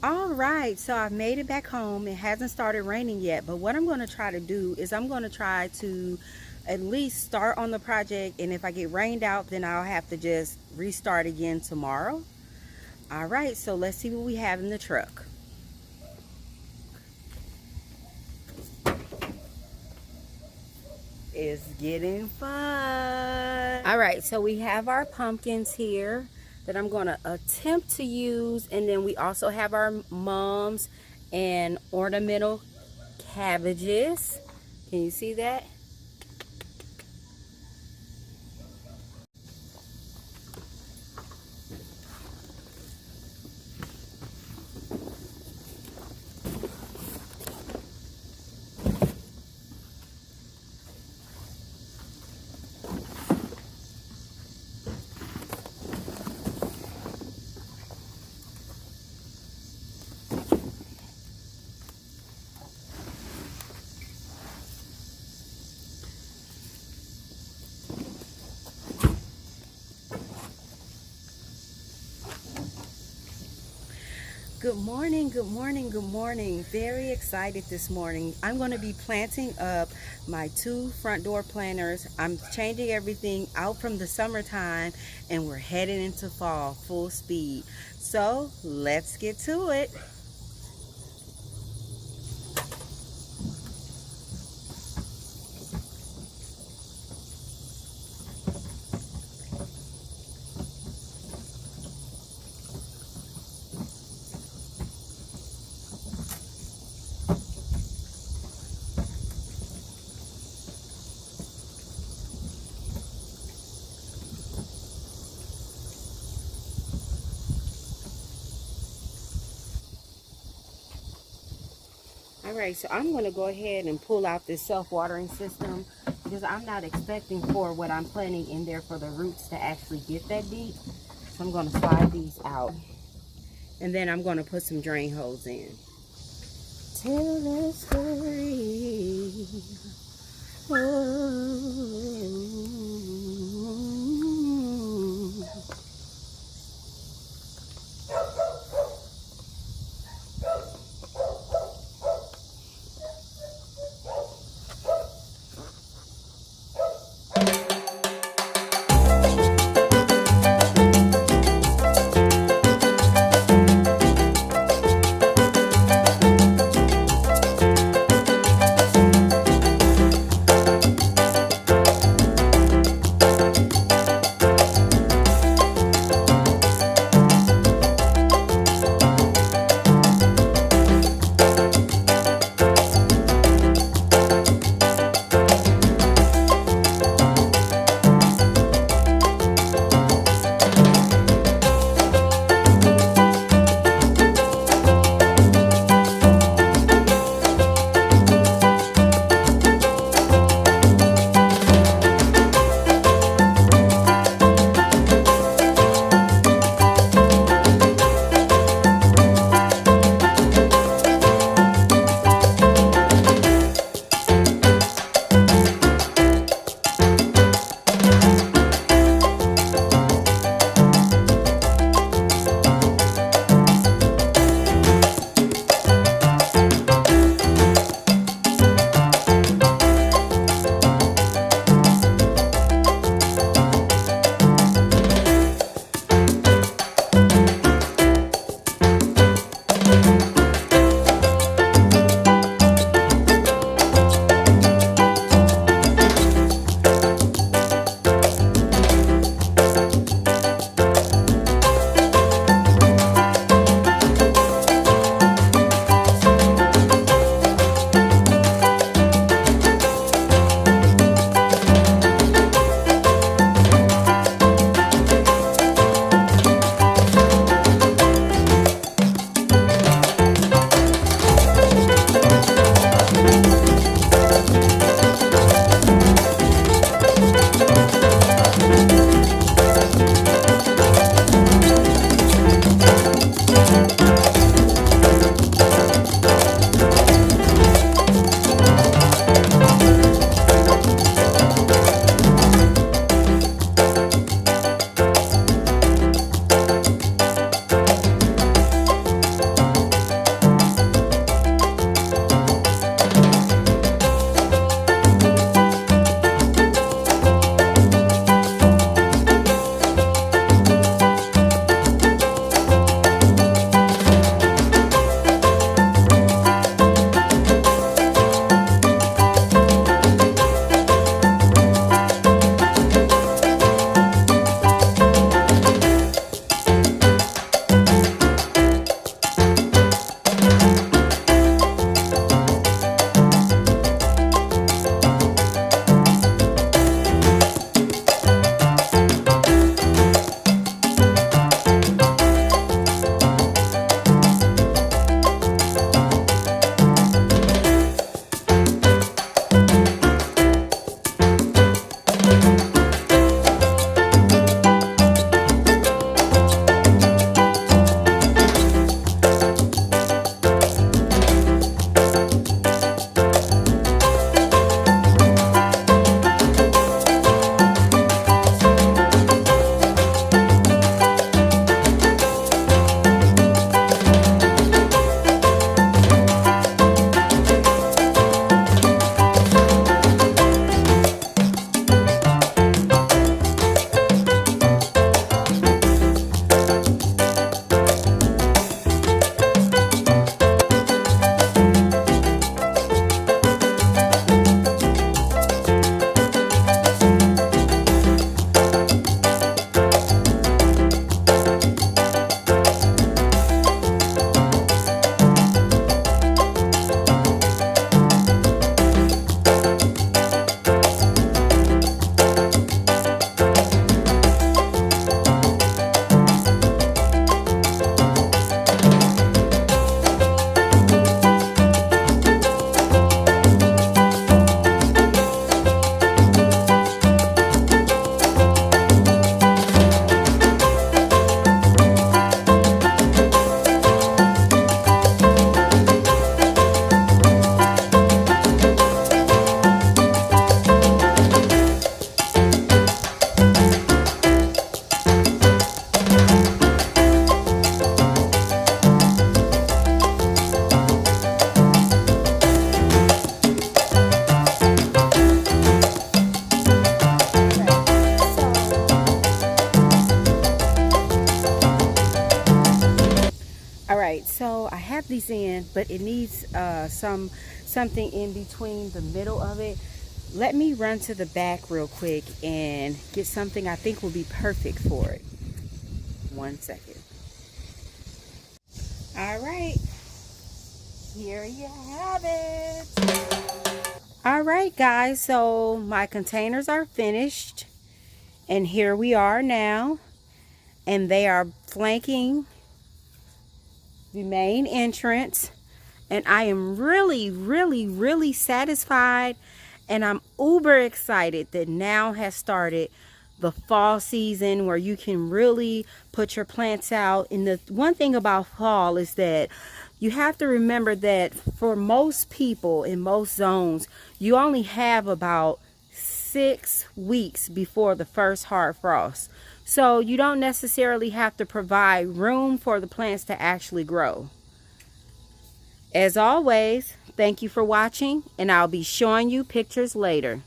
All right, so I've made it back home. It hasn't started raining yet, but what I'm going to try to do is I'm going to try to at least start on the project, and if I get rained out, then I'll have to just restart again tomorrow. All right, so let's see what we have in the truck. It's getting fun. All right, so we have our pumpkins here that I'm going to attempt to use, and then we also have our mums and ornamental cabbages. Can you see that? Good morning, good morning, good morning. Very excited this morning. I'm going to be planting up my 2 front door planters. I'm changing everything out from the summertime, and we're heading into fall full speed. So let's get to it. Alright, so I'm going to go ahead and pull out this self-watering system because I'm not expecting for what I'm planting in there for the roots to actually get that deep. So I'm going to slide these out. And then I'm going to put some drain holes in. Tell the story. Oh. All right, so I have these in, but it needs something in between the middle of it. Let me run to the back real quick and get something I think will be perfect for it. 1 second. All right, here you have it. All right, guys, so my containers are finished, and here we are now, and they are flanking the main entrance, and I am really satisfied, and I'm uber excited that now has started the fall season where you can really put your plants out. And the one thing about fall is that you have to remember that for most people in most zones, you only have about 6 weeks before the first hard frost. So you don't necessarily have to provide room for the plants to actually grow. As always, thank you for watching, and I'll be showing you pictures later.